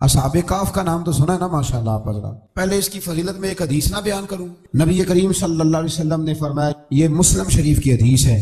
اصحاب کہف کا نام تو سنا ہے نا ماشاءاللہ آپ حضرات۔ پہلے اس کی فضیلت میں ایک حدیث نہ بیان کروں؟ نبی کریم صلی اللہ علیہ وسلم نے فرمایا، یہ مسلم شریف کی حدیث ہے،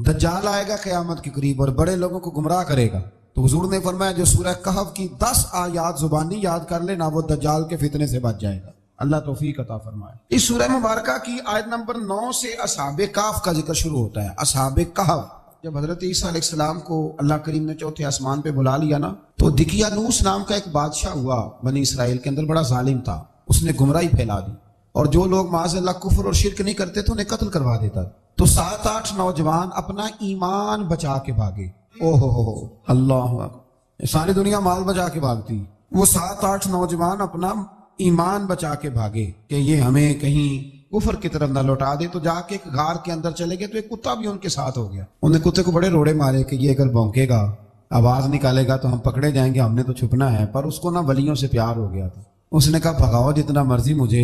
دجال آئے گا قیامت کے قریب اور بڑے لوگوں کو گمراہ کرے گا، تو حضور نے فرمایا جو سورہ کہف کی 10 آیات زبانی یاد کر لے نا، وہ دجال کے فتنے سے بچ جائے گا۔ اللہ توفیق عطا فرمائے۔ اس سورہ مبارکہ کی آیت نمبر 9 سے اصحاب کہف کا ذکر شروع ہوتا ہے۔ اصحاب کہف، جب حضرت عیسیٰ علیہ السلام کو اللہ کریم نے چوتھے آسمان پہ بلا لیا نا، تو دقیانوس نام کا ایک بادشاہ ہوا بنی اسرائیل کے اندر، بڑا ظالم تھا، اس نے گمراہی پھیلا دی، اور جو لوگ معاذ اللہ کفر اور شرک نہیں کرتے تھے انہیں قتل کروا دیتا۔ تو 7-8 نوجوان اپنا ایمان بچا کے بھاگے۔ اوہ ہو اللہ اکبر، ساری دنیا مال بچا کے بھاگتی، وہ 7-8 نوجوان اپنا ایمان بچا کے بھاگے کہ یہ ہمیں کہیں کفر کی طرف نہ لوٹا دے۔ تو جا کے ایک غار کے اندر چلے گئے، تو ایک کتا بھی ان کے ساتھ ہو گیا۔ انہیں کتے کو بڑے روڑے مارے کہ یہ اگر بھونکے گا، آواز نکالے گا تو ہم پکڑے جائیں گے، ہم نے تو چھپنا ہے۔ پر اس کو نا ولیوں سے پیار ہو گیا تھا، اس نے کہا بھگاؤ جتنا مرضی مجھے،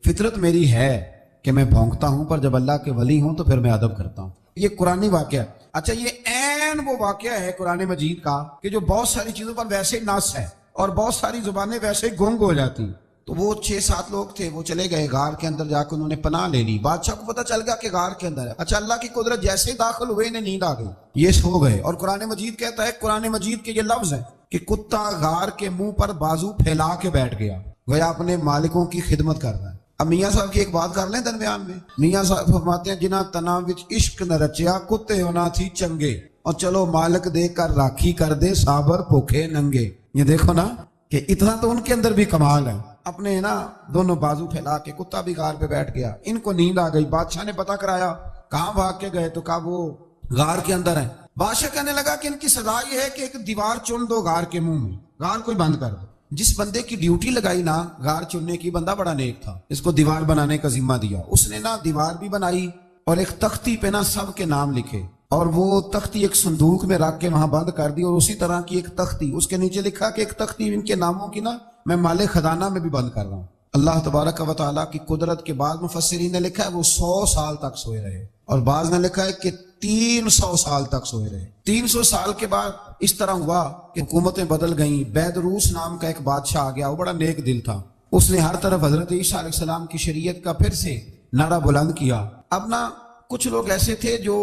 فطرت میری ہے کہ میں بھونکتا ہوں، پر جب اللہ کے ولی ہوں تو پھر میں ادب کرتا ہوں۔ یہ قرآنی واقعہ ہے۔ اچھا، یہ عین وہ واقعہ ہے قرآن مجید کا کہ جو بہت ساری چیزوں پر ویسے نص ہے اور بہت ساری زبانیں ویسے گنگ ہو جاتی۔ تو وہ 6-7 لوگ تھے، وہ چلے گئے غار کے اندر، جا کے انہوں نے پناہ لے لی۔ بادشاہ کو پتہ چل گیا کہ غار کے اندر ہے۔ اچھا، اللہ کی قدرت جیسے داخل ہوئے انہیں نیند آ گئی، یہ سو گئے۔ اور قرآن مجید کہتا ہے، قرآن مجید کے یہ لفظ ہیں کہ کتا غار کے منہ پر بازو پھیلا کے بیٹھ گیا، گویا اپنے مالکوں کی خدمت کر رہا ہے۔ اب میاں صاحب کی ایک بات کر لیں درمیان میں، میاں صاحب فرماتے ہیں جنہ تنا وچ عشق نہ رچیا، کتے ہونا تھی چنگے، اور چلو مالک دے کر راکھی کر دے، صابر بھوکے ننگے۔ یہ دیکھو نا کہ اتنا تو ان کے اندر بھی کمال ہے، اپنے نا دونوں بازو پھیلا کے، کتا بھی غار پہ بیٹھ گیا، ان کو نیند آ گئی۔ بادشاہ نے پتہ کرایا کہاں بھاگ کے گئے، تو کہا وہ غار کے اندر ہے۔ بادشاہ کہنے لگا کہ ان کی سزا یہ ہے کہ ایک دیوار چن دو غار کے منہ میں، غار کو بند کر دو۔ جس بندے کی ڈیوٹی لگائی نا غار چننے کی، بندہ بڑا نیک تھا، اس کو دیوار بنانے کا ذمہ دیا، اس نے نا دیوار بھی بنائی اور ایک تختی پہ نا سب کے نام لکھے، اور وہ تختی ایک صندوق میں رکھ کے وہاں بند کر دی، اور اسی طرح کی ایک تختی اس کے نیچے لکھا کہ ایک تختی ان کے ناموں کی نا میں مال خزانہ میں بھی بند کر رہا ہوں۔ اللہ تبارک و تعالیٰ کی قدرت کے بعد مفسرین نے لکھا ہے وہ 100 سال تک سوئے رہے، اور بعض نے لکھا ہے کہ 300 سال تک سوئے رہے۔ 300 سال کے بعد اس طرح ہوا کہ حکومتیں بدل گئیں۔ بیدروس نام کا ایک بادشاہ آ گیا، وہ بڑا نیک دل تھا، اس نے ہر طرف حضرت عیسیٰ علیہ السلام کی شریعت کا پھر سے نعرہ بلند کیا۔ اب نا کچھ لوگ ایسے تھے جو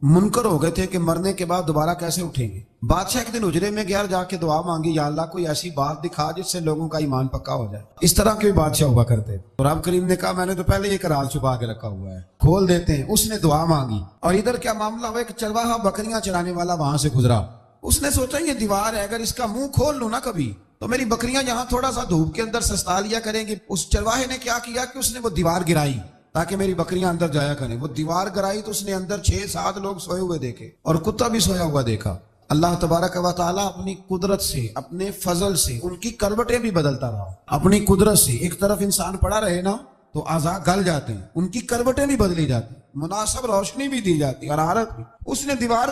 منکر ہو گئے تھے کہ مرنے کے بعد دوبارہ کیسے اٹھیں گے۔ بادشاہ ایک دن حجرے میں گیا، جا کے دعا مانگی، یا اللہ کوئی ایسی بات دکھا جس سے لوگوں کا ایمان پکا ہو جائے۔ اس طرح کے بھی بادشاہ ہوا کرتے، اور رب کریم نے کہا میں نے تو پہلے ایک راز چھپا کے رکھا ہوا ہے، کھول دیتے ہیں۔ اس نے دعا مانگی، اور ادھر کیا معاملہ ہوا، ایک چرواہا بکریاں چرانے والا وہاں سے گزرا، اس نے سوچا یہ دیوار ہے، اگر اس کا منہ کھول لوں نا کبھی تو میری بکریاں یہاں تھوڑا سا دھوپ کے اندر سستا لیا کریں گی۔ اس چرواہے نے کیا کیا کہ اس نے وہ دیوار گرائی تاکہ میری بکریاں اندر جایا کریں۔ وہ دیوار گرائی تو اس نے اندر 6-7 لوگ سوئے ہوئے دیکھے، اور کتا بھی سویا ہوا دیکھا۔ اللہ تبارک و تعالیٰ اپنی قدرت سے، اپنے فضل سے ان کی کروٹیں بھی بدلتا رہا۔ اپنی قدرت سے ایک طرف انسان پڑا رہے نا تو اعضاء گل جاتے ہیں، ان کی کروٹیں بھی بدلی جاتی، مناسب روشنی بھی دی جاتی اور حرارت بھی۔ اس نے دیوار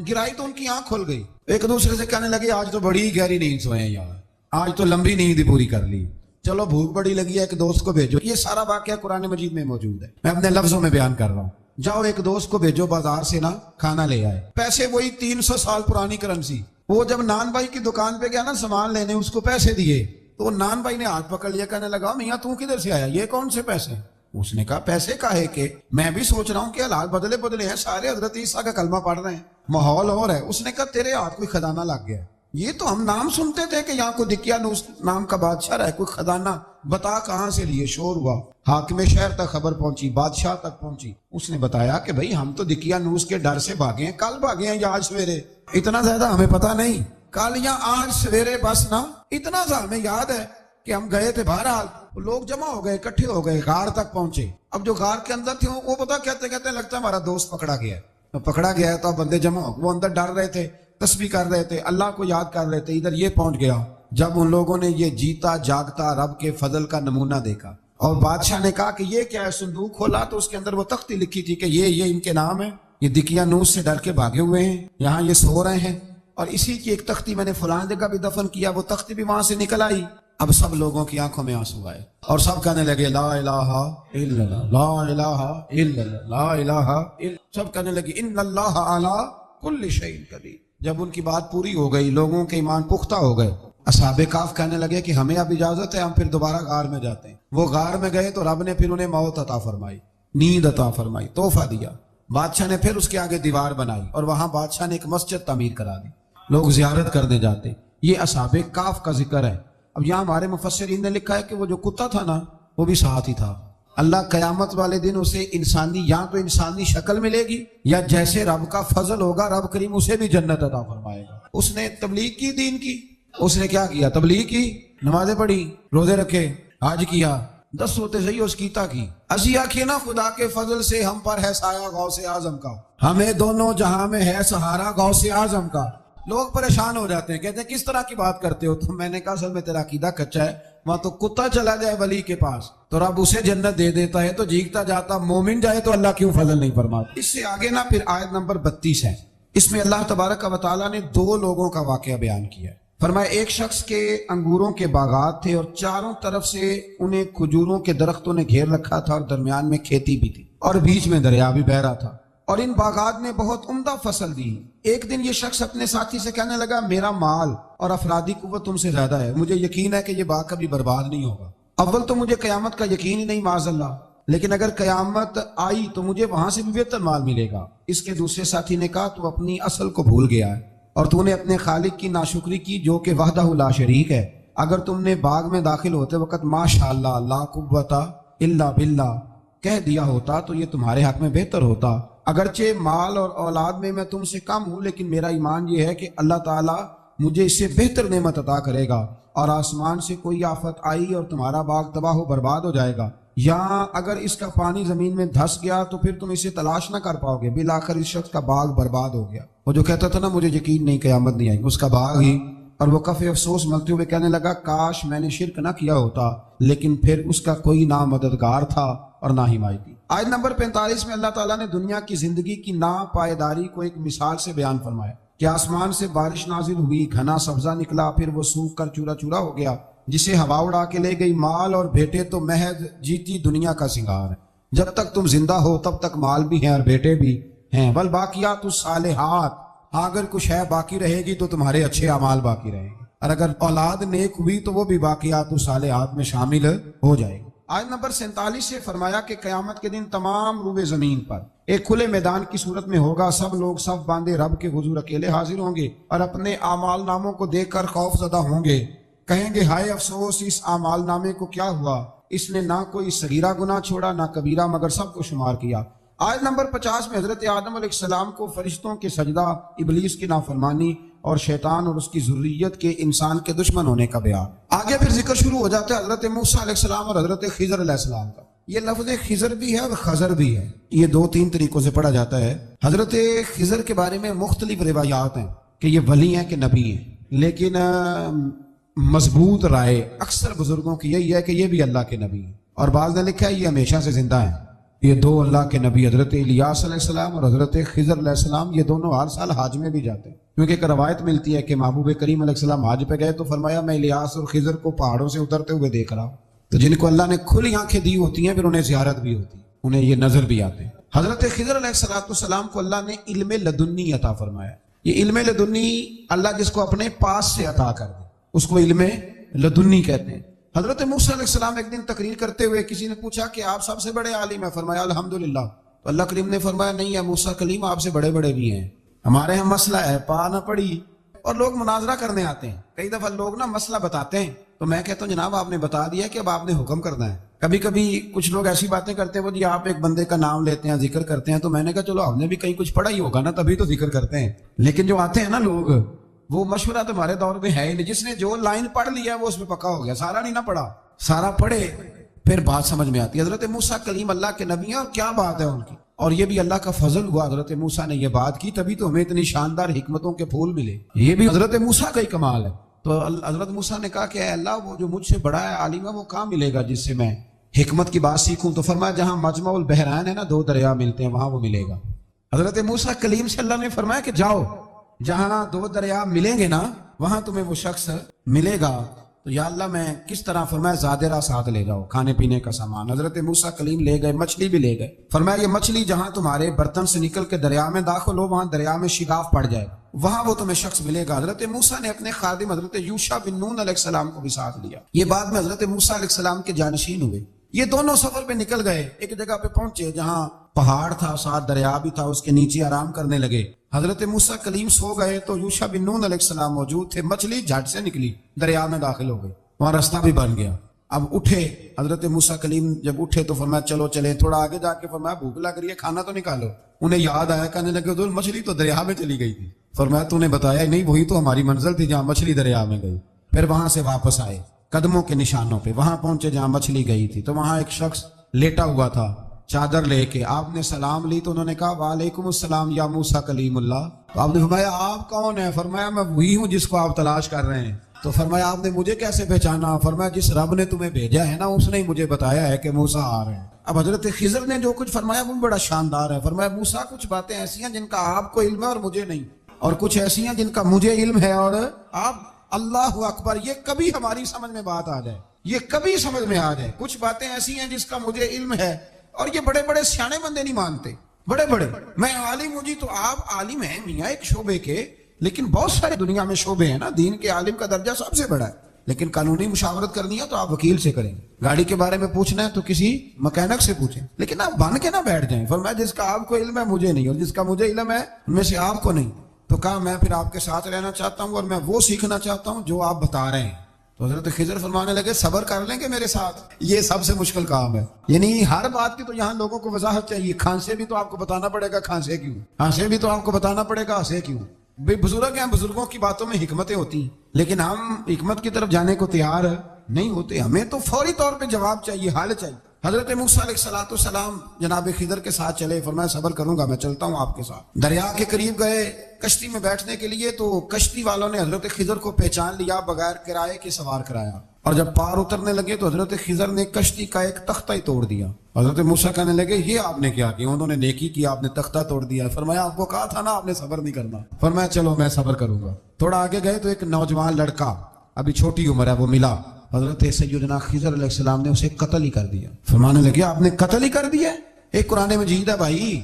گرائی تو ان کی آنکھ کھل گئی، ایک دوسرے سے کہنے لگے آج تو بڑی گہری نیند سوئے ہیں یار، آج تو لمبی نیند پوری کر لی، چلو بھوک بڑی لگی ہے ایک دوست کو بھیجو۔ یہ سارا واقعہ قرآن مجید میں موجود ہے، میں اپنے لفظوں میں بیان کر رہا ہوں۔ جاؤ ایک دوست کو بھیجو بازار سے نا کھانا لے آئے، پیسے وہی 300 سال پرانی کرنسی۔ وہ جب نان بھائی کی دکان پہ گیا نا سامان لینے، اس کو پیسے دیے تو نان بھائی نے ہاتھ پکڑ لیا، کہنے لگا میاں تو کدھر سے آیا، یہ کون سے پیسے؟ اس نے کہا پیسے کاہے کہ میں بھی سوچ رہا ہوں کہ حالات بدلے بدلے ہیں، سارے حضرت عیسیٰ کا کلمہ پڑھ رہے ہیں، ماحول اور ہے۔ اس نے کہا تیرے ہاتھ کوئی خزانہ لگ گیا، یہ تو ہم نام سنتے تھے کہ یہاں کوئی دقیانوس نام کا بادشاہ رہے، کوئی خزانہ، بتا کہاں سے لیے؟ شور ہوا، حاکم شہر تک خبر پہنچی، بادشاہ تک پہنچی۔ اس نے بتایا کہ بھائی ہم تو دقیانوس کے ڈر سے بھاگے ہیں، کل بھاگے ہیں یا آج سویرے، اتنا زیادہ ہمیں پتہ نہیں، کل یا آج سویرے بس نا اتنا سا ہمیں یاد ہے کہ ہم گئے تھے۔ بہرحال لوگ جمع ہو گئے، اکٹھے ہو گئے، غار تک پہنچے۔ اب جو غار کے اندر تھے وہ پتہ کہتے کہتے لگتا ہے ہمارا دوست پکڑا گیا ہے، پکڑا گیا ہے۔ تو بندے جمع ہو، وہ اندر ڈر رہے تھے، تسبیح کر رہے تھے، اللہ کو یاد کر رہے تھے۔ ادھر یہ پہنچ گیا جب ان لوگوں نے یہ جیتا جاگتا رب کے فضل کا نمونہ دیکھا، اور بادشاہ نے کہا کہ یہ کیا ہے؟ صندوق کھولا تو اس کے اندر وہ تختی لکھی تھی کہ یہ ان کے نام ہے، یہ دقیانوس سے ڈر کے بھاگے ہوئے ہیں، یہاں یہ سو رہے ہیں، اور اسی کی ایک تختی میں نے فلاں جگہ بھی دفن کیا، وہ تختی بھی وہاں سے نکل آئی۔ اب سب لوگوں کی آنکھوں میں آنسو آئے، اور سب کہنے لگے لا الہ الا اللہ، لا الہ الا اللہ، لا الہ الا، سب کہنے لگے ان اللہ علی کل شیء قدیر۔ جب ان کی بات پوری ہو گئی، لوگوں کے ایمان پختہ ہو گئے، اصحاب کہف کہنے لگے کہ ہمیں اب اجازت ہے، ہم پھر دوبارہ غار میں جاتے ہیں۔ وہ غار میں گئے تو رب نے پھر انہیں موت عطا فرمائی، نیند عطا فرمائی، تحفہ دیا۔ بادشاہ نے پھر اس کے آگے دیوار بنائی اور وہاں بادشاہ نے ایک مسجد تعمیر کرا دی، لوگ زیارت کرنے جاتے۔ یہ اصحاب کہف کا ذکر ہے۔ اب یہاں ہمارے مفسرین نے لکھا ہے کہ وہ جو کتا تھا نا وہ بھی ساتھ ہی تھا۔ اللہ قیامت والے دن اسے انسانی، یا تو انسانی شکل ملے گی، یا جیسے رب کا فضل ہوگا رب کریم اسے بھی جنت عطا فرمائے گا۔ اس نے تبلیغ کی، دین کی، اس نے کیا کیا؟ تبلیغ کی، نمازیں پڑھی، روزے رکھے، حج کیا، 10 ہوتے صحیح اس کیتا کی۔ اسی آخیے نا خدا کے فضل سے ہم پر ہے سایہ غوث اعظم کا، ہمیں دونوں جہاں میں ہے سہارا غوث اعظم کا۔ لوگ پریشان ہو جاتے ہیں، کہتے ہیں کس طرح کی بات کرتے ہو؟ تو میں نے کہا اصل میں تیرا عقیدہ کچا ہے۔ وہاں تو کتا چلا جائے ولی کے پاس تو رب اسے جنت دے دیتا ہے، تو جیگتا جاتا مومن جائے تو اللہ کیوں فضل نہیں فرماتا؟ اس سے آگے نا پھر آیت نمبر 32 ہے، اس میں اللہ تبارک و تعالیٰ نے 2 لوگوں کا واقعہ بیان کیا ہے۔ فرمایا ایک شخص کے انگوروں کے باغات تھے اور چاروں طرف سے انہیں کھجوروں کے درختوں نے گھیر رکھا تھا اور درمیان میں کھیتی بھی تھی اور بیچ میں دریا بھی بہہ رہا تھا، اور ان باغات میں بہت عمدہ فصل دی۔ ایک دن یہ شخص اپنے ساتھی سے کہنے لگا میرا مال اور افرادی قوت تم سے زیادہ ہے، مجھے یقین ہے کہ یہ باغ کبھی برباد نہیں ہوگا۔ اول تو مجھے قیامت کا یقین ہی نہیں معاذ اللہ، لیکن اگر قیامت آئی تو مجھے وہاں سے بھی بہتر مال ملے گا۔ اس کے دوسرے ساتھی نے کہا تو اپنی اصل کو بھول گیا ہے اور تو نے اپنے خالق کی ناشکری کی جو کہ وحدہ لا شریک ہے۔ اگر تم نے باغ میں داخل ہوتے وقت ماشاءاللہ لا قوت الا باللہ کہہ دیا ہوتا تو یہ تمہارے حق میں بہتر ہوتا۔ اگرچہ مال اور اولاد میں تم سے کم ہوں، لیکن میرا ایمان یہ ہے کہ اللہ تعالیٰ مجھے اس سے بہتر نعمت عطا کرے گا، اور آسمان سے کوئی آفت آئی اور تمہارا باغ تباہ و برباد ہو جائے گا، یا اگر اس کا پانی زمین میں دھس گیا تو پھر تم اسے تلاش نہ کر پاؤ گے۔ بالآخر اس شخص کا باغ برباد ہو گیا۔ وہ جو کہتا تھا نا مجھے یقین نہیں قیامت نہیں آئے گی، اس کا باغ ہی، اور وہ کفِ افسوس ملتے ہوئے کہنے لگا کاش میں نے شرک نہ کیا ہوتا، لیکن پھر اس کا کوئی نہ مددگار تھا اور نہ حمایتی۔ آیت نمبر 45 میں اللہ تعالیٰ نے دنیا کی زندگی کی ناپائیداری کو ایک مثال سے بیان فرمایا کہ آسمان سے بارش نازل ہوئی، گھنا سبزہ نکلا، پھر وہ سوکھ کر چورا چورا ہو گیا، جسے ہوا اڑا کے لے گئی۔ مال اور بیٹے تو محض جیتی دنیا کا سنگار ہے، جب تک تم زندہ ہو تب تک مال بھی ہیں اور بیٹے بھی ہیں۔ والباقیات الصالحات، اگر کچھ ہے باقی رہے گی تو تمہارے اچھے اعمال باقی رہیں گے، اور اگر اولاد نیک ہوئی تو وہ بھی باقیات الصالحات میں شامل ہو جائے گی۔ آیت نمبر 47 سے فرمایا کہ قیامت کے دن تمام روئے زمین پر ایک کھلے میدان کی صورت میں ہوگا، سب لوگ صف باندھے رب کے حضور اکیلے حاضر ہوں گے اور اپنے اعمال ناموں کو دیکھ کر خوف زدہ ہوں گے، کہیں گے ہائے افسوس اس اعمال نامے کو کیا ہوا، اس نے نہ کوئی صغیرہ گناہ چھوڑا نہ کبیرہ، مگر سب کو شمار کیا۔ آیت نمبر 50 میں حضرت آدم علیہ السلام کو فرشتوں کے سجدہ، ابلیس کی نافرمانی اور شیطان اور اس کی ذریت کے انسان کے دشمن ہونے کا بیان۔ آگے پھر ذکر شروع ہو جاتا ہے حضرت موسیٰ علیہ السلام اور حضرت خضر علیہ السلام کا۔ یہ لفظ خضر بھی ہے اور خضر بھی ہے، یہ 2-3 طریقوں سے پڑھا جاتا ہے۔ حضرت خضر کے بارے میں مختلف روایات ہیں کہ یہ ولی ہیں کہ نبی ہیں، لیکن مضبوط رائے اکثر بزرگوں کی یہی ہے کہ یہ بھی اللہ کے نبی ہیں، اور بعض نے لکھا ہے یہ ہمیشہ سے زندہ ہیں۔ یہ 2 اللہ کے نبی حضرت الیاس علیہ السلام اور حضرت خضر علیہ السلام، یہ دونوں ہر سال حج میں بھی جاتے ہیں، کیونکہ ایک روایت ملتی ہے کہ محبوب کریم علیہ السلام حج پہ گئے تو فرمایا میں الیاس اور خضر کو پہاڑوں سے اترتے ہوئے دیکھ رہا ہوں۔ تو جن کو اللہ نے کھلی آنکھیں دی ہوتی ہیں پھر انہیں زیارت بھی ہوتی ہے، انہیں یہ نظر بھی آتے ہیں۔ حضرت خضر علیہ السلام کو اللہ نے علم لدنی عطا فرمایا۔ یہ علم لدنی اللہ جس کو اپنے پاس سے عطا کر دے اس کو علم لدنی کہتے ہیں۔ حضرت موسیٰ علیہ السلام ایک دن تقریر کرتے ہوئے کسی نے پوچھا کہ آپ سب سے بڑے عالم ہیں، فرمایا الحمدللہ۔ تو اللہ کریم نے فرمایا نہیں ہے موسیٰ کلیم آپ سے بڑے بڑے بھی ہیں، ہمارے یہاں مسئلہ ہے پا نہ پڑی، اور لوگ مناظرہ کرنے آتے ہیں۔ کئی دفعہ لوگ نا مسئلہ بتاتے ہیں تو میں کہتا ہوں جناب آپ نے بتا دیا کہ اب آپ نے حکم کرنا ہے۔ کبھی کبھی کچھ لوگ ایسی باتیں کرتے ہیں وہ جی آپ ایک بندے کا نام لیتے ہیں ذکر کرتے ہیں، تو میں نے کہا چلو ہم نے بھی کہیں کچھ پڑھا ہی ہوگا نا تبھی تو ذکر کرتے ہیں، لیکن جو آتے ہیں نا لوگ وہ مشورہ تمہارے دور میں ہے ہی نہیں، جس نے جو لائن پڑھ لیا ہے وہ اس میں پکا ہو گیا، سارا نہیں نہ پڑھا، سارا پڑھے پھر بات سمجھ میں آتی ہے۔ حضرت موسیٰ کلیم اللہ کے نبی ہیں اور کیا بات ہے ان کی، اور یہ بھی اللہ کا فضل ہوا حضرت موسیٰ نے یہ بات کی تبھی تو ہمیں اتنی شاندار حکمتوں کے پھول ملے، یہ بھی حضرت موسیٰ کا ہی کمال ہے۔ تو حضرت موسیٰ نے کہا کہ اے اللہ وہ جو مجھ سے بڑا ہے عالم ہے وہ کہاں ملے گا جس سے میں حکمت کی بات سیکھوں؟ تو فرمایا جہاں مجمع البحرین ہے نا 2 دریا ملتے ہیں وہاں وہ ملے گا۔ حضرت موسیٰ کلیم سے اللہ نے فرمایا کہ جاؤ جہاں 2 دریا ملیں گے نا وہاں تمہیں وہ شخص ملے گا۔ تو یا اللہ میں کس طرح؟ فرمایا زادرہ ساتھ لے جاؤ، کھانے پینے کا سامان۔ حضرت موسیٰ کلیم لے گئے، مچھلی بھی لے گئے۔ فرمایا یہ مچھلی جہاں تمہارے برتن سے نکل کے دریا میں داخل ہو، وہاں دریا میں شگاف پڑ جائے گا، وہاں وہ تمہیں شخص ملے گا۔ حضرت موسیٰ نے اپنے خادم حضرت یوشع بن نون علیہ السلام کو بھی ساتھ لیا۔ یہ بعد میں حضرت موسیٰ علیہ السلام کے جانشین ہوئے۔ یہ دونوں سفر پہ نکل گئے، ایک جگہ پہ پہنچے جہاں پہاڑ تھا، ساتھ دریا بھی تھا، اس کے نیچے آرام کرنے لگے۔ حضرت موسیٰ کلیم سو گئے تو یوشع بن نون علیہ السلام موجود تھے۔ مچھلی جھٹ سے نکلی، دریا میں داخل ہو گئی، وہاں راستہ بھی بن گیا۔ اب اٹھے حضرت موسیٰ کلیم، جب اٹھے تو فرمایا چلو چلیں۔ تھوڑا آگے جا کے فرمایا بھوک لگ رہی ہے، کھانا تو نکالو۔ انہیں یاد آیا، کہنے لگے حضور مچھلی تو دریا میں چلی گئی تھی۔ فرمایا تو نے بتایا ہی نہیں، وہی تو ہماری منزل تھی جہاں مچھلی دریا میں گئی۔ پھر وہاں سے واپس آئے قدموں کے نشانوں پہ، وہاں پہنچے جہاں مچھلی گئی تھی، تو وہاں ایک شخص لیٹا ہوا تھا چادر لے کے۔ آپ نے سلام لی تو انہوں نے کہا وعلیکم السلام یا موسیٰ کلیم اللہ۔ تو آپ نے فرمایا آپ کون ہیں؟ فرمایا میں وہی ہوں جس کو آپ تلاش کر رہے ہیں۔ تو فرمایا آپ نے مجھے کیسے پہچانا؟ فرمایا جس رب نے تمہیں بھیجا ہے نا، اس نے ہی مجھے بتایا ہے کہ موسیٰ آ رہے ہیں۔ اب حضرت خضر نے جو کچھ فرمایا وہ بڑا شاندار ہے۔ فرمایا موسیٰ کچھ باتیں ایسی ہیں جن کا آپ کو علم ہے اور مجھے نہیں، اور کچھ ایسی ہیں جن کا مجھے علم ہے اور آپ۔ اللہ اکبر، یہ کبھی ہماری سمجھ میں بات آ جائے، یہ کبھی سمجھ میں آ جائے۔ کچھ باتیں ایسی ہیں جس کا مجھے علم ہے، اور یہ بڑے بڑے سیانے بندے نہیں مانتے، بڑے بڑے میں عالم ہوں جی، تو آپ عالم ہیں میاں ایک شعبے کے، لیکن بہت سارے دنیا میں شعبے ہیں نا۔ دین کے عالم کا درجہ سب سے بڑا ہے، لیکن قانونی مشاورت کرنی ہے تو آپ وکیل سے کریں، گاڑی کے بارے میں پوچھنا ہے تو کسی مکینک سے پوچھیں، لیکن آپ بن کے نہ بیٹھ جائیں۔ فرمایا جس کا آپ کو علم ہے مجھے نہیں، اور جس کا مجھے علم ہے ان میں سے آپ کو نہیں۔ تو کہا میں پھر آپ کے ساتھ رہنا چاہتا ہوں اور میں وہ سیکھنا چاہتا ہوں جو آپ بتا رہے ہیں۔ تو حضرت خضر فرمانے لگے صبر کر لیں گے میرے ساتھ، یہ سب سے مشکل کام ہے۔ یعنی ہر بات کی تو یہاں لوگوں کو وضاحت چاہیے۔ کھانسے بھی تو آپ کو بتانا پڑے گا کھانسے کیوں، ہنسے بھی تو آپ کو بتانا پڑے گا ہنسے کیوں۔ بھئی بزرگ ہیں، بزرگوں کی باتوں میں حکمتیں ہوتی ہیں، لیکن ہم حکمت کی طرف جانے کو تیار نہیں ہوتے۔ ہمیں تو فوری طور پہ جواب چاہیے، حل چاہیے۔ حضرت موسیٰ علیہ السلام جناب خضر کے ساتھ چلے۔ فرمایا صبر کروں گا، میں چلتا ہوں آپ کے ساتھ۔ دریا کے قریب گئے کشتی میں بیٹھنے کے لیے، تو کشتی والوں نے حضرت خضر کو پہچان لیا، بغیر کرائے کے سوار کرایا، اور جب پار اترنے لگے تو حضرت خضر نے کشتی کا ایک تختہ ہی توڑ دیا۔ حضرت موسیٰ کہنے لگے یہ آپ نے کیا کیا؟ انہوں نے نیکی کی، آپ نے تختہ توڑ دیا۔ فرمایا آپ کو کہا تھا نا آپ نے صبر نہیں کرنا۔ فرمایا چلو میں صبر کروں گا۔ تھوڑا آگے گئے تو ایک نوجوان لڑکا، ابھی چھوٹی عمر ہے، وہ ملا۔ حضرت سیدنا خضر علیہ السلام نے اسے قتل ہی کر دیا۔ فرمانے لگے آپ نے قتل ہی کر دیا؟ ایک قرآن مجید ہے بھائی،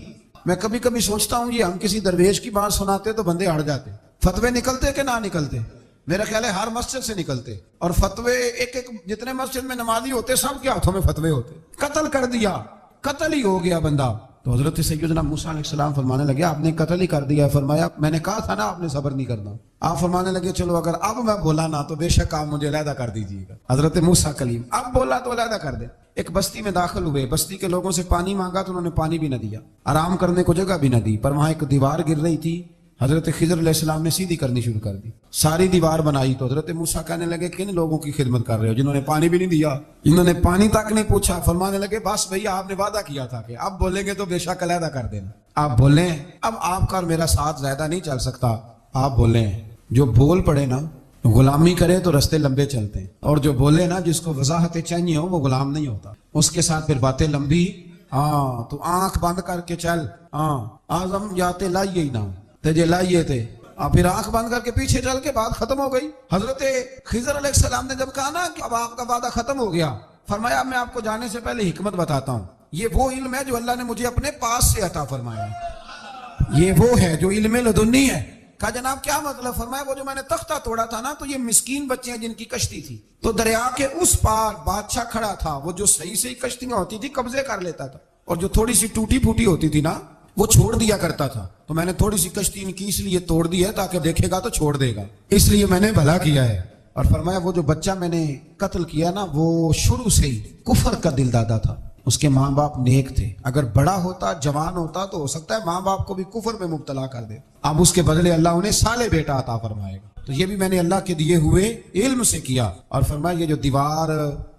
میں کبھی کبھی سوچتا ہوں یہ ہم کسی درویش کی بات سناتے تو بندے ہٹ جاتے، فتوے نکلتے کہ نہ نکلتے؟ میرا خیال ہے ہر مسجد سے نکلتے، اور فتوے ایک جتنے مسجد میں نمازی ہوتے سب کے ہاتھوں میں فتوے ہوتے۔ قتل کر دیا، قتل ہی ہو گیا بندہ۔ تو حضرت سیدنا موسیٰ علیہ السلام فرمانے لگے آپ نے قتل ہی کر دیا۔ فرمایا میں نے کہا تھا نا آپ نے صبر نہیں کرنا۔ آپ فرمانے لگے چلو اگر اب میں بولا نا تو بے شک آپ مجھے علیحدہ کر دیجیے گا۔ حضرت موسیٰ کلیم اب بولا تو علیحدہ کر دے۔ ایک بستی میں داخل ہوئے، بستی کے لوگوں سے پانی مانگا تو انہوں نے پانی بھی نہ دیا، آرام کرنے کو جگہ بھی نہ دی، پر وہاں ایک دیوار گر رہی تھی، حضرت خضر علیہ السلام نے سیدھی کرنی شروع کر دی، ساری دیوار بنائی۔ تو حضرت موسیٰ کہنے لگے کن لوگوں کی خدمت کر رہے ہو جنہوں نے پانی بھی نہیں دیا، جنہوں نے پانی تک نہیں پوچھا؟ فرمانے لگے بس بھیا آپ نے وعدہ کیا تھا کہ اب بولیں گے تو بے شک علیحدہ کر دینا، آپ بولیں اب آپ کا اور میرا ساتھ زیادہ نہیں چل سکتا، آپ بولیں۔ جو بول پڑے نا غلامی کرے تو رستے لمبے چلتے ہیں، اور جو بولے نا جس کو وضاحتیں چاہیے ہو وہ غلام نہیں ہوتا، اس کے ساتھ پھر باتیں لمبی۔ ہاں تو آنکھ بند کر کے چل، ہاں آزم جاتے لائیے ہی نہ تجھے لائیے تھے، پھر آنکھ بند کر کے پیچھے چل کے بات ختم ہو گئی۔ حضرت خضر علیہ السلام نے جب کہا نا کہ اب آپ کا وعدہ ختم ہو گیا، فرمایا میں آپ کو جانے سے پہلے حکمت بتاتا ہوں، یہ وہ علم ہے جو اللہ نے مجھے اپنے پاس سے عطا فرمایا ہے، یہ وہ ہے جو علم لدنی ہے۔ کہا جناب کیا مطلب؟ فرمایا وہ جو میں نے تختہ توڑا تھا نا، تو یہ مسکین بچے ہیں جن کی کشتی تھی، تو دریا کے اس پار بادشاہ کھڑا تھا، وہ جو صحیح صحیح کشتیاں ہوتی تھی قبضے کر لیتا تھا، اور جو تھوڑی سی ٹوٹی پھوٹی ہوتی تھی نا وہ چھوڑ دیا کرتا تھا، تو میں نے تھوڑی سی کشتی ان کی اس لیے توڑ دی ہے تاکہ دیکھے گا تو چھوڑ دے گا، اس لیے میں نے بھلا کیا ہے۔ اور فرمایا وہ جو بچہ میں نے قتل کیا نا وہ شروع سے ہی کفر کا دل دادا تھا، اس کے ماں باپ نیک تھے، اگر بڑا ہوتا جوان ہوتا تو ہو سکتا ہے ماں باپ کو بھی کفر میں مبتلا کر دے، اب اس کے بدلے اللہ انہیں صالح بیٹا عطا فرمائے گا، تو یہ بھی میں نے اللہ کے دیے ہوئے علم سے کیا۔ اور فرمایا یہ جو دیوار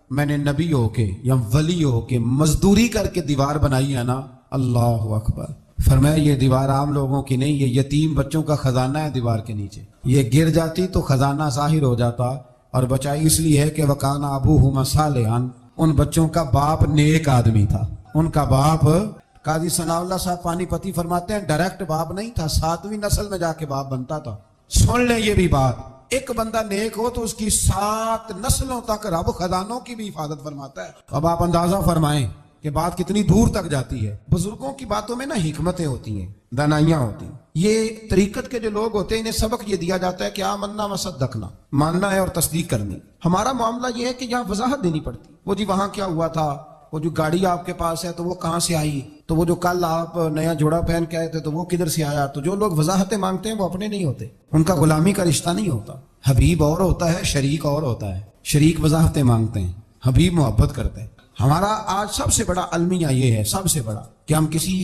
میں نے نبی ہو کے یا ولی ہو کے مزدوری کر کے دیوار بنائی ہے نا، اللہ اکبر، فرمایا یہ دیوار عام لوگوں کی نہیں، یہ یتیم بچوں کا خزانہ ہے دیوار کے نیچے، یہ گر جاتی تو خزانہ ظاہر ہو جاتا، اور بچائی اس لیے ہے کہ وَكَانَ أَبُوهُمَا صَالِحًا، ان بچوں کا باپ نیک آدمی تھا، ان کا باپ قاضی ثناء اللہ صاحب پانی پتی فرماتے ہیں ڈائریکٹ باپ نہیں تھا، 7ویں نسل میں جا کے باپ بنتا تھا۔ سن لیں یہ بھی بات، ایک بندہ نیک ہو تو اس کی 7 نسلوں تک رب خزانوں کی بھی حفاظت فرماتا ہے۔ اب آپ اندازہ فرمائیں کہ بات کتنی دور تک جاتی ہے۔ بزرگوں کی باتوں میں نا حکمتیں ہوتی ہیں، دانائیاں ہوتی ہیں۔ یہ طریقت کے جو لوگ ہوتے ہیں انہیں سبق یہ دیا جاتا ہے کہ آمنا و صدقنا، ماننا ہے اور تصدیق کرنی۔ ہمارا معاملہ یہ ہے کہ یہاں وضاحت دینی پڑتی، وہ جی وہاں کیا ہوا تھا، وہ جو گاڑی آپ کے پاس ہے تو وہ کہاں سے آئی، تو وہ جو کل آپ نیا جوڑا پہن کے آئے تھے تو وہ کدھر سے آیا۔ تو جو لوگ وضاحتیں مانگتے ہیں وہ اپنے نہیں ہوتے، ان کا غلامی کا رشتہ نہیں ہوتا۔ حبیب اور ہوتا ہے، شریک اور ہوتا ہے۔ شریک وضاحتیں مانگتے ہیں، حبیب محبت کرتے ہیں۔ ہمارا آج سب سے بڑا المیہ یہ ہے، سب سے بڑا، کہ ہم کسی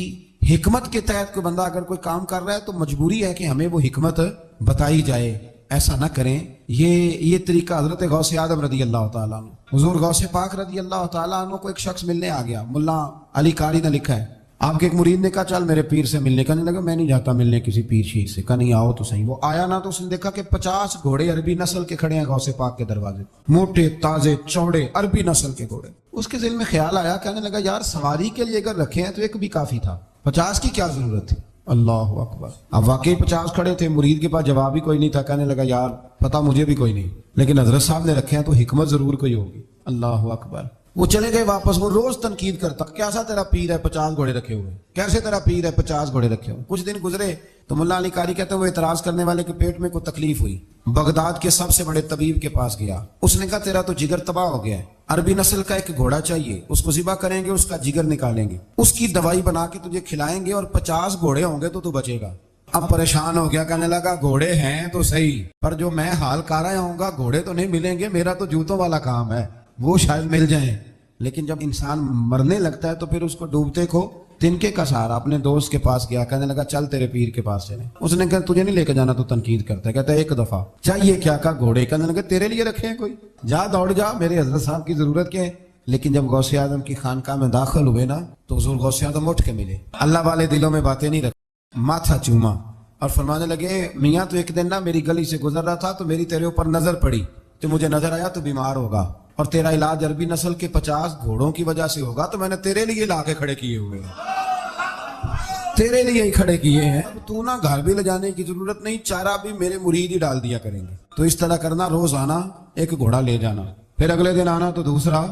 حکمت کے تحت کوئی بندہ اگر کوئی کام کر رہا ہے تو مجبوری ہے کہ ہمیں وہ حکمت بتائی جائے۔ ایسا نہ کریں۔ یہ طریقہ حضرت غوث اعظم رضی اللہ تعالیٰ عنہ، حضور غوث پاک رضی اللہ تعالیٰ عنہ کو ایک شخص ملنے آ گیا۔ ملا علی قاری نے لکھا ہے، آپ کے ایک مرید نے کہا چل میرے پیر سے ملنے۔ کہنے لگا میں نہیں جاتا ملنے کسی پیر شیر سے۔ کہا نہیں آؤ تو صحیح۔ وہ آیا نا تو اس نے دیکھا کہ 50 گھوڑے عربی نسل کے کھڑے ہیں غوث پاک کے دروازے، موٹے تازے چوڑے عربی نسل کے گھوڑے۔ اس کے ذہن میں خیال آیا، کہنے لگا یار سواری کے لیے اگر رکھے ہیں تو ایک بھی کافی تھا، 50 کی کیا ضرورت تھی؟ اللہ اکبر۔ اب واقعی 50 کھڑے تھے، مرید کے پاس جواب ہی کوئی نہیں تھا۔ کہنے لگا یار پتا مجھے بھی کوئی نہیں، لیکن حضرت صاحب نے رکھے ہیں تو حکمت ضرور کوئی ہوگی۔ اللہ اکبر۔ وہ چلے گئے واپس۔ وہ روز تنقید کرتا، کیسا تیرا پیر ہے 50 گھوڑے رکھے ہوئے، کیسے تیرا پیر ہے 50 گھوڑے رکھے ہوئے۔ کچھ دن گزرے تو ملا علی قاری کہتے ہیں وہ اعتراض کرنے والے کے پیٹ میں کوئی تکلیف ہوئی، بغداد کے سب سے بڑے طبیب کے پاس گیا۔ اس نے کہا تیرا تو جگر تباہ ہو گیا ہے، عربی نسل کا ایک گھوڑا چاہیے، اس کو ذبح کریں گے، اس کا جگر نکالیں گے، اس کی دوائی بنا کے تجھے کھلائیں گے اور 50 گھوڑے ہوں گے تو بچے گا۔ اب پریشان ہو گیا، کہنے لگا گھوڑے ہیں تو صحیح، پر جو میں حال کر رہا ہوں گا گھوڑے تو نہیں ملیں گے، میرا تو جوتوں والا کام ہے، وہ شاید مل جائیں۔ لیکن جب انسان مرنے لگتا ہے تو پھر اس کو ڈوبتے کو تنکے کا سہارا۔ اپنے دوست کے پاس گیا، کہنے لگا چل تیرے پیر کے پاس چلیں۔ اس نے کہا تجھے نہیں لے کے جانا، تو تنقید کرتا ہے۔ کہتا ہے ایک دفعہ چاہیے کیا؟ کہا گھوڑے۔ کہنے لگا تیرے لیے رکھے ہیں کوئی، جا دوڑ جا، میرے حضرت صاحب کی ضرورت کیا ہے؟ لیکن جب غوث اعظم کی خانقاہ میں داخل ہوئے نا تو حضور غوث اعظم اٹھ کے ملے، اللہ والے دلوں میں باتیں نہیں رکھتے، ماتھا چوما اور فرمانے لگے میاں تو ایک دن نا میری گلی سے گزر رہا تھا تو میری تیرے اوپر نظر پڑی، تو مجھے نظر آیا تو بیمار ہوگا اور تیرا علاج عربی نسل کے 50 گھوڑوں کی وجہ سے ہوگا، تو میں نے تیرے لیے لا کے کھڑے کیے ہوئے ہیں، تیرے لیے ہی کھڑے کیے ہیں۔ تو نا گھر بھی لے جانے کی ضرورت نہیں، چارہ بھی میرے مرید ہی ڈال دیا کریں گے۔ تو اس طرح کرنا، روز آنا ایک گھوڑا لے جانا، پھر اگلے دن آنا تو دوسرا۔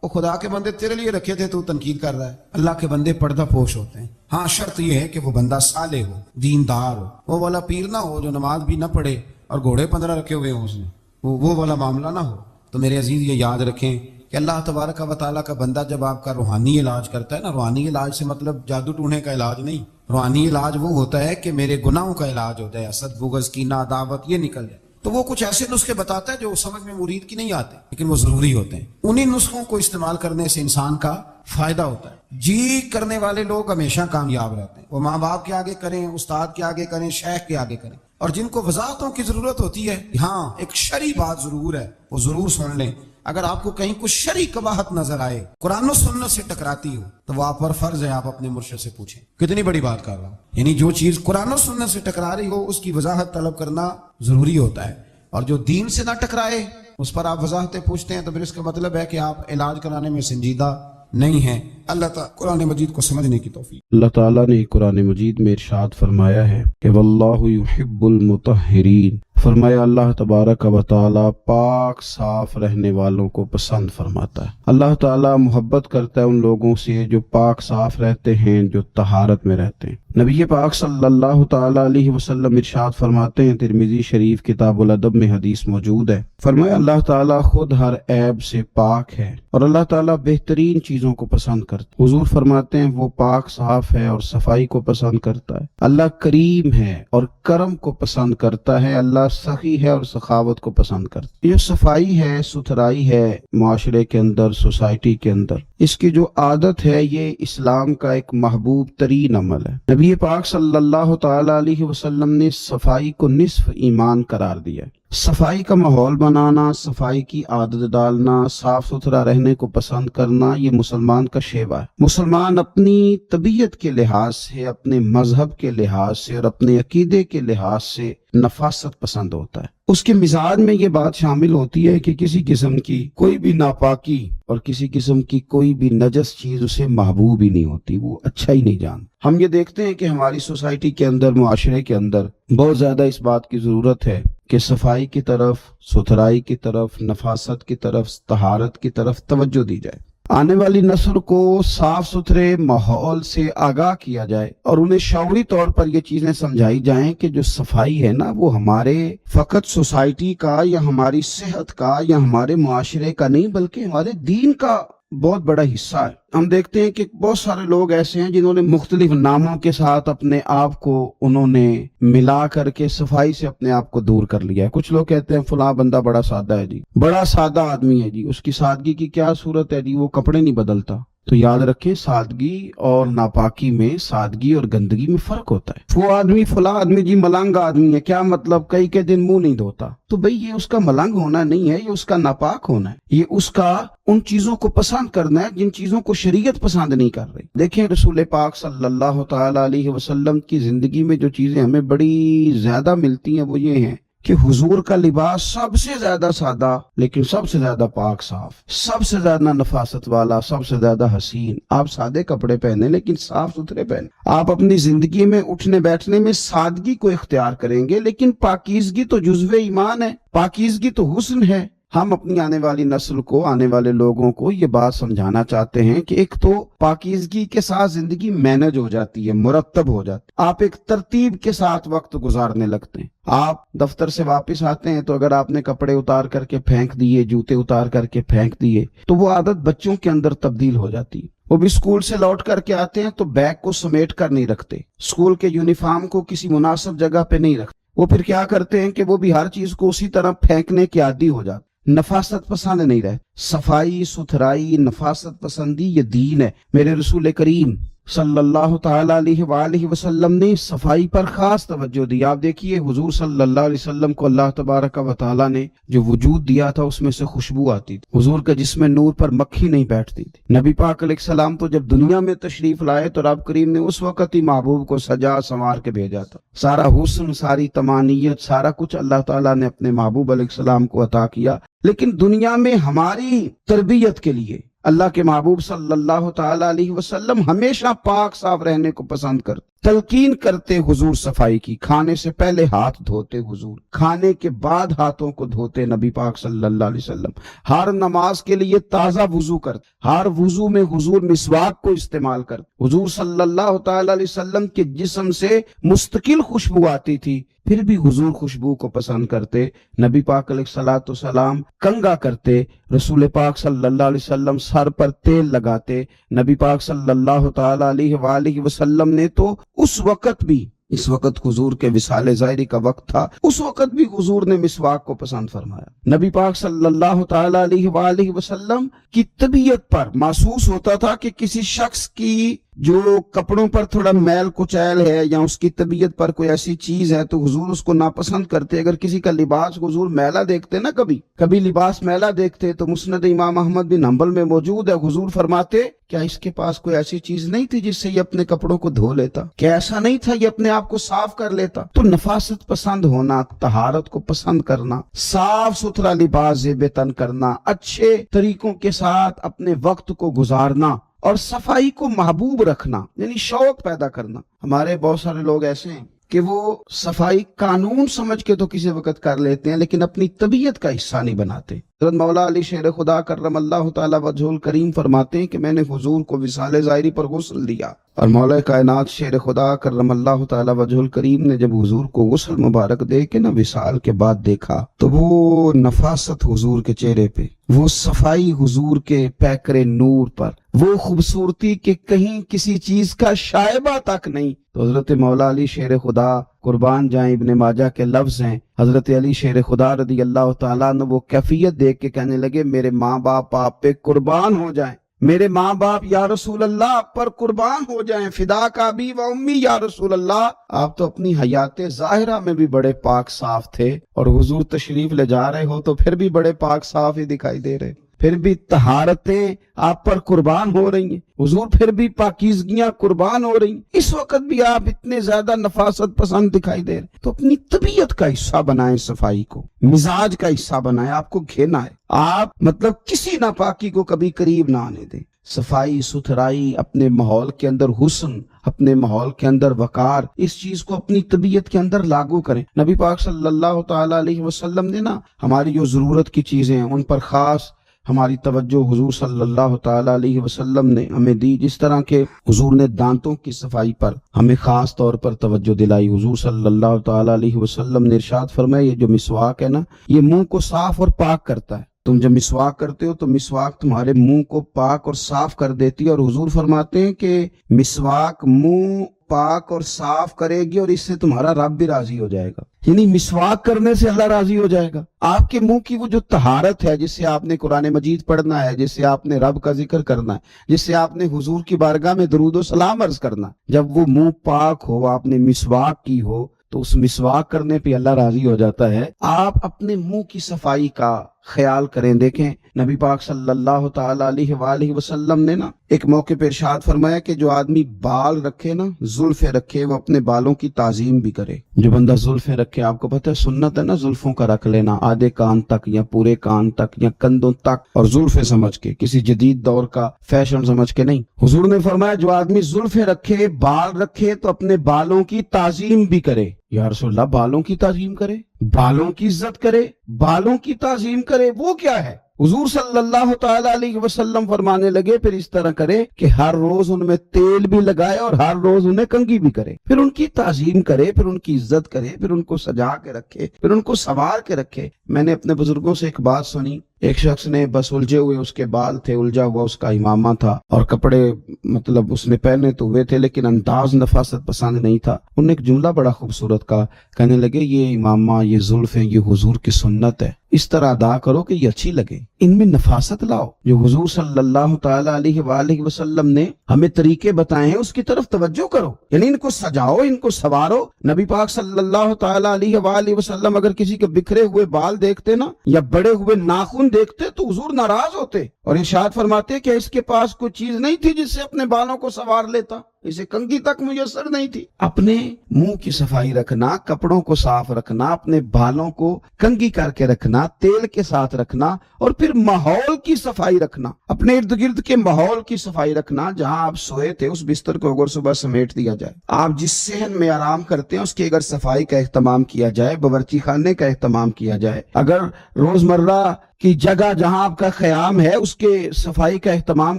وہ خدا کے بندے تیرے لیے رکھے تھے، تو تنقید کر رہا ہے۔ اللہ کے بندے پردہ پوش ہوتے ہیں، ہاں شرط یہ ہے کہ وہ بندہ صالح ہو، دیندار ہو، وہ والا پیر نہ ہو جو نماز بھی نہ پڑھے اور گھوڑے 15 رکھے ہوئے ہوں اس نے، وہ والا معاملہ نہ ہو۔ تو میرے عزیز یہ یاد رکھیں کہ اللہ تبارک و تعالیٰ کا بندہ جب آپ کا روحانی علاج کرتا ہے نا، روحانی علاج سے مطلب جادو ٹونے کا علاج نہیں، روحانی علاج وہ ہوتا ہے کہ میرے گناہوں کا علاج ہوتا ہے، حسد بغض کینہ عداوت یہ نکل جائے۔ تو وہ کچھ ایسے نسخے بتاتا ہے جو سمجھ میں مرید کی نہیں آتے، لیکن وہ ضروری ہوتے ہیں۔ انہی نسخوں کو استعمال کرنے سے انسان کا فائدہ ہوتا ہے۔ جی کرنے والے لوگ ہمیشہ کامیاب رہتے ہیں، وہ ماں باپ کے آگے کریں، استاد کے آگے کریں، شیخ کے آگے کریں۔ اور جن کو وضاحتوں کی ضرورت ہوتی ہے، ہاں ایک شرعی بات ضرور ہے، وہ ضرور سن لیں۔ اگر آپ کو کہیں کچھ شرعی قباحت نظر آئے، قرآن و سنت سے ٹکراتی ہو، تو وہ آپ پر فرض ہے آپ اپنے مرشد سے پوچھیں۔ کتنی بڑی بات کر رہا ہوں، یعنی جو چیز قرآن و سنت سے ٹکرا رہی ہو اس کی وضاحت طلب کرنا ضروری ہوتا ہے، اور جو دین سے نہ ٹکرائے اس پر آپ وضاحتیں پوچھتے ہیں تو پھر اس کا مطلب ہے کہ آپ علاج کرانے میں سنجیدہ نہیں ہیں۔ اللہ تعالیٰ قرآن مجید کو سمجھنے کی توفیق۔ اللہ تعالیٰ نے قرآن مجید میں ارشاد فرمایا ہے کہ واللہ یحب المطہرین، فرمایا اللہ تبارک و تعالیٰ پاک صاف رہنے والوں کو پسند فرماتا ہے۔ اللہ تعالیٰ محبت کرتا ہے ان لوگوں سے جو پاک صاف رہتے ہیں، جو طہارت میں رہتے ہیں۔ نبی پاک صلی اللہ تعالیٰ علیہ وسلم ارشاد فرماتے ہیں، ترمذی شریف کتاب الادب میں حدیث موجود ہے، فرمایا اللہ تعالیٰ خود ہر عیب سے پاک ہے اور اللہ تعالیٰ بہترین چیزوں کو پسند کرتا ہے۔ حضور فرماتے ہیں وہ پاک صاف ہے اور صفائی کو پسند کرتا ہے۔ اللہ کریم ہے اور کرم کو پسند کرتا ہے۔ اللہ سخی ہے اور سخاوت کو پسند کرتا ہے۔ یہ صفائی ہے، ستھرائی ہے معاشرے کے اندر، سوسائٹی کے اندر، اس کی جو عادت ہے یہ اسلام کا ایک محبوب ترین عمل ہے۔ نبی پاک صلی اللہ تعالیٰ علیہ وسلم نے صفائی کو نصف ایمان قرار دیا ہے۔ صفائی کا ماحول بنانا، صفائی کی عادت ڈالنا، صاف ستھرا رہنے کو پسند کرنا، یہ مسلمان کا شیوا ہے۔ مسلمان اپنی طبیعت کے لحاظ سے، اپنے مذہب کے لحاظ سے اور اپنے عقیدے کے لحاظ سے نفاست پسند ہوتا ہے۔ اس کے مزاج میں یہ بات شامل ہوتی ہے کہ کسی قسم کی کوئی بھی ناپاکی اور کسی قسم کی کوئی بھی نجس چیز اسے محبوب ہی نہیں ہوتی، وہ اچھا ہی نہیں جانتا۔ ہم یہ دیکھتے ہیں کہ ہماری سوسائٹی کے اندر، معاشرے کے اندر بہت زیادہ اس بات کی ضرورت ہے کہ صفائی کی طرف، ستھرائی کی طرف، نفاست کی طرف، طہارت کی طرف توجہ دی جائے، آنے والی نسل کو صاف ستھرے ماحول سے آگاہ کیا جائے اور انہیں شعوری طور پر یہ چیزیں سمجھائی جائیں کہ جو صفائی ہے نا وہ ہمارے فقط سوسائٹی کا یا ہماری صحت کا یا ہمارے معاشرے کا نہیں بلکہ ہمارے دین کا بہت بڑا حصہ ہے۔ ہم دیکھتے ہیں کہ بہت سارے لوگ ایسے ہیں جنہوں نے مختلف ناموں کے ساتھ اپنے آپ کو انہوں نے ملا کر کے صفائی سے اپنے آپ کو دور کر لیا ہے۔ کچھ لوگ کہتے ہیں فلاں بندہ بڑا سادہ ہے جی، بڑا سادہ آدمی ہے جی، اس کی سادگی کی کیا صورت ہے جی، وہ کپڑے نہیں بدلتا۔ تو یاد رکھیں سادگی اور ناپاکی میں، سادگی اور گندگی میں فرق ہوتا ہے۔ وہ آدمی فلاں آدمی جی ملنگ آدمی ہے، کیا مطلب کئی کے دن منہ نہیں دھوتا؟ تو بھئی یہ اس کا ملنگ ہونا نہیں ہے، یہ اس کا ناپاک ہونا ہے، یہ اس کا ان چیزوں کو پسند کرنا ہے جن چیزوں کو شریعت پسند نہیں کر رہی۔ دیکھیں رسول پاک صلی اللہ تعالی علیہ وسلم کی زندگی میں جو چیزیں ہمیں بڑی زیادہ ملتی ہیں وہ یہ ہیں کہ حضور کا لباس سب سے زیادہ سادہ لیکن سب سے زیادہ پاک صاف، سب سے زیادہ نفاست والا، سب سے زیادہ حسین۔ آپ سادے کپڑے پہنے لیکن صاف ستھرے پہنے۔ آپ اپنی زندگی میں اٹھنے بیٹھنے میں سادگی کو اختیار کریں گے لیکن پاکیزگی تو جزو ایمان ہے، پاکیزگی تو حسن ہے۔ ہم اپنی آنے والی نسل کو، آنے والے لوگوں کو یہ بات سمجھانا چاہتے ہیں کہ ایک تو پاکیزگی کے ساتھ زندگی مینج ہو جاتی ہے، مرتب ہو جاتی ہے، آپ ایک ترتیب کے ساتھ وقت گزارنے لگتے ہیں۔ آپ دفتر سے واپس آتے ہیں تو اگر آپ نے کپڑے اتار کر کے پھینک دیے، جوتے اتار کر کے پھینک دیے تو وہ عادت بچوں کے اندر تبدیل ہو جاتی ہے۔ وہ بھی اسکول سے لوٹ کر کے آتے ہیں تو بیگ کو سمیٹ کر نہیں رکھتے، اسکول کے یونیفارم کو کسی مناسب جگہ پہ نہیں رکھتے، وہ پھر کیا کرتے ہیں کہ وہ بھی ہر چیز کو اسی طرح پھینکنے کے عادی ہو جاتے، نفاست پسند نہیں رہے۔ صفائی ستھرائی نفاست پسندی یہ دین ہے۔ میرے رسول کریم صلی اللہ تعالی علیہ وآلہ وسلم نے صفائی پر خاص توجہ دی۔ آپ دیکھیے حضور صلی اللہ علیہ وسلم کو اللہ تبارک و تعالی نے جو وجود دیا تھا اس میں سے خوشبو آتی تھی، حضور کا جسم نور پر مکھی نہیں بیٹھتی تھی۔ نبی پاک علیہ السلام تو جب دنیا میں تشریف لائے تو رب کریم نے اس وقت ہی محبوب کو سجا سنوار کے بھیجا تھا، سارا حسن، ساری تمانیت، سارا کچھ اللہ تعالیٰ نے اپنے محبوب علیہ السلام کو عطا کیا۔ لیکن دنیا میں ہماری تربیت کے لیے اللہ کے محبوب صلی اللہ تعالی علیہ وسلم ہمیشہ پاک صاف رہنے کو پسند کرتے، تلقین کرتے حضور صفائی کی۔ کھانے سے پہلے ہاتھ دھوتے حضور، کھانے کے بعد ہاتھوں کو دھوتے نبی پاک صلی اللہ علیہ وسلم، ہر نماز کے لیے تازہ وضو کرتے، ہر وضو میں حضور مسواک کو استعمال کرتے۔ حضور صلی اللہ تعالی علیہ وسلم کے جسم سے مستقل خوشبو آتی تھی، پھر بھی حضور خوشبو کو پسند کرتے۔ نبی پاک علیہ الصلوۃ والسلام کنگھا کرتے، رسول پاک صلی اللہ علیہ وسلم سر پر تیل لگاتے۔ نبی پاک صلی اللہ تعالی علیہ وآلہ وسلم نے تو اس وقت بھی، اس وقت حضور کے وصال ظاہری کا وقت تھا، اس وقت بھی حضور نے مسواک کو پسند فرمایا۔ نبی پاک صلی اللہ تعالی علیہ وآلہ وسلم کی طبیعت پر محسوس ہوتا تھا کہ کسی شخص کی جو کپڑوں پر تھوڑا میل کچیل ہے یا اس کی طبیعت پر کوئی ایسی چیز ہے تو حضور اس کو ناپسند کرتے۔ اگر کسی کا لباس حضور میلا دیکھتے نا، کبھی لباس میلا دیکھتے تو مسند امام احمد بن حنبل میں موجود ہے، حضور فرماتے کیا اس کے پاس کوئی ایسی چیز نہیں تھی جس سے یہ اپنے کپڑوں کو دھو لیتا؟ کیا ایسا نہیں تھا یہ اپنے آپ کو صاف کر لیتا؟ تو نفاست پسند ہونا، طہارت کو پسند کرنا، صاف ستھرا لباس زیب تن کرنا، اچھے طریقوں کے ساتھ اپنے وقت کو گزارنا اور صفائی کو محبوب رکھنا، یعنی شوق پیدا کرنا۔ ہمارے بہت سارے لوگ ایسے ہیں کہ وہ صفائی قانون سمجھ کے تو کسی وقت کر لیتے ہیں لیکن اپنی طبیعت کا حصہ نہیں بناتے۔ حضرت مولا علی شیر خدا کرم اللہ تعالی وجہ الکریم فرماتے ہیں کہ میں نے حضور کو وصال ظاہری پر غسل دیا، اور مولا کائنات شیر خدا کرم اللہ تعالی وجہ الکریم نے جب حضور کو غسل مبارک دے کے وصال کے بعد دیکھا تو وہ نفاست حضور کے چہرے پہ، وہ صفائی حضور کے پیکر نور پر، وہ خوبصورتی کہ کہیں کسی چیز کا شائبہ تک نہیں۔ تو حضرت مولا علی شیر خدا قربان جائیں، ابن ماجہ کے لفظ ہیں، حضرت علی شیر خدا رضی اللہ تعالیٰ نے وہ کیفیت دیکھ کے کہنے لگے میرے ماں باپ آپ پہ قربان ہو جائیں، میرے ماں باپ یا رسول اللہ آپ پر قربان ہو جائیں، فدا کا ابی و امی یا رسول اللہ۔ آپ تو اپنی حیات ظاہرہ میں بھی بڑے پاک صاف تھے، اور حضور تشریف لے جا رہے ہو تو پھر بھی بڑے پاک صاف ہی دکھائی دے رہے، پھر بھی طہارتیں آپ پر قربان ہو رہی ہیں، حضور پھر بھی پاکیزگیاں قربان ہو رہی ہیں، اس وقت بھی آپ اتنے زیادہ نفاست پسند دکھائی دے رہے۔ تو اپنی طبیعت کا حصہ بنائیں، صفائی کو مزاج کا حصہ بنائیں۔ آپ کو گھینا ہے، آپ مطلب کسی ناپاکی کو کبھی قریب نہ آنے دیں۔ صفائی ستھرائی، اپنے ماحول کے اندر حسن، اپنے ماحول کے اندر وقار، اس چیز کو اپنی طبیعت کے اندر لاگو کریں۔ نبی پاک صلی اللہ تعالی علیہ وسلم نے نا ہماری جو ضرورت کی چیزیں ہیں ان پر خاص ہماری توجہ حضور صلی اللہ تعالی علیہ وسلم نے ہمیں دی۔ جس طرح کے حضور نے دانتوں کی صفائی پر ہمیں خاص طور پر توجہ دلائی۔ حضور صلی اللہ تعالی علیہ وسلم نے ارشاد فرمایا یہ جو مسواک ہے نا یہ منہ کو صاف اور پاک کرتا ہے۔ تم جب مسواک کرتے ہو تو مسواک تمہارے منہ کو پاک اور صاف کر دیتی ہے، اور حضور فرماتے ہیں کہ مسواک منہ پاک اور صاف کرے گی اور اس سے تمہارا رب بھی راضی ہو جائے گا، یعنی مسواک کرنے سے اللہ راضی ہو جائے گا۔ آپ کے منہ کی وہ جو طہارت ہے، جس سے آپ نے قرآن مجید پڑھنا ہے، جس سے آپ نے رب کا ذکر کرنا ہے، جس سے آپ نے حضور کی بارگاہ میں درود و سلام عرض کرنا ہے، جب وہ منہ پاک ہو، آپ نے مسواک کی ہو تو اس مسواک کرنے پہ اللہ راضی ہو جاتا ہے۔ آپ اپنے منہ کی صفائی کا خیال کریں۔ دیکھیں نبی پاک صلی اللہ تعالی علیہ وآلہ وسلم نے نا ایک موقع پہ ارشاد فرمایا کہ جو آدمی بال رکھے نا، زلفیں رکھے، وہ اپنے بالوں کی تعظیم بھی کرے۔ جو بندہ زلفیں رکھے، آپ کو پتہ ہے سنت ہے نا زلفوں کا رکھ لینا، آدھے کان تک یا پورے کان تک یا کندھوں تک، اور زلفیں سمجھ کے، کسی جدید دور کا فیشن سمجھ کے نہیں۔ حضور نے فرمایا جو آدمی زلفیں رکھے، بال رکھے تو اپنے بالوں کی تعظیم بھی کرے۔ یا رسول اللہ بالوں کی تعظیم کرے، بالوں کی عزت کرے، بالوں کی تعظیم کرے، وہ کیا ہے؟ حضور صلی اللہ تعالی علیہ وسلم فرمانے لگے پھر اس طرح کرے کہ ہر روز ان میں تیل بھی لگائے اور ہر روز انہیں کنگھی بھی کرے، پھر ان کی تعظیم کرے، پھر ان کی عزت کرے، پھر ان کو سجا کے رکھے، پھر ان کو سنوار کے رکھے۔ میں نے اپنے بزرگوں سے ایک بات سنی، ایک شخص نے بس الجھے ہوئے اس کے بال تھے، الجھا ہوا اس کا امامہ تھا، اور کپڑے مطلب اس نے پہنے تو ہوئے تھے لیکن انداز نفاست پسند نہیں تھا۔ انہوں نے ایک جملہ بڑا خوبصورت کہا، کہنے لگے یہ امامہ، یہ زلفیں، یہ حضور کی سنت ہے، اس طرح ادا کرو کہ یہ اچھی لگے، ان میں نفاست لاؤ۔ جو حضور صلی اللہ تعالی علیہ وآلہ وسلم نے ہمیں طریقے بتائے ہیں اس کی طرف توجہ کرو، یعنی ان کو سجاؤ، ان کو سنوارو۔ نبی پاک صلی اللہ تعالی علیہ وآلہ وسلم اگر کسی کے بکھرے ہوئے بال دیکھتے نا یا بڑے ہوئے ناخن دیکھتے تو حضور ناراض ہوتے اور ارشاد فرماتے کہ اس کے پاس کوئی چیز نہیں تھی جس سے اپنے بالوں کو سنوار لیتا، اسے کنگھی تک میسر نہیں تھی۔ اپنے منہ کی صفائی رکھنا، کپڑوں کو صاف رکھنا، اپنے بالوں کو کنگھی کر کے رکھنا، تیل کے ساتھ رکھنا، اور پھر ماحول کی صفائی رکھنا، اپنے ارد گرد کے ماحول کی صفائی رکھنا۔ جہاں آپ سوئے تھے اس بستر کو اگر صبح سمیٹ دیا جائے، آپ جس صحن میں آرام کرتے ہیں اس کی اگر صفائی کا اہتمام کیا جائے، باورچی خانے کا اہتمام کیا جائے، اگر روزمرہ کی جگہ جہاں آپ کا قیام ہے اس کے صفائی کا اہتمام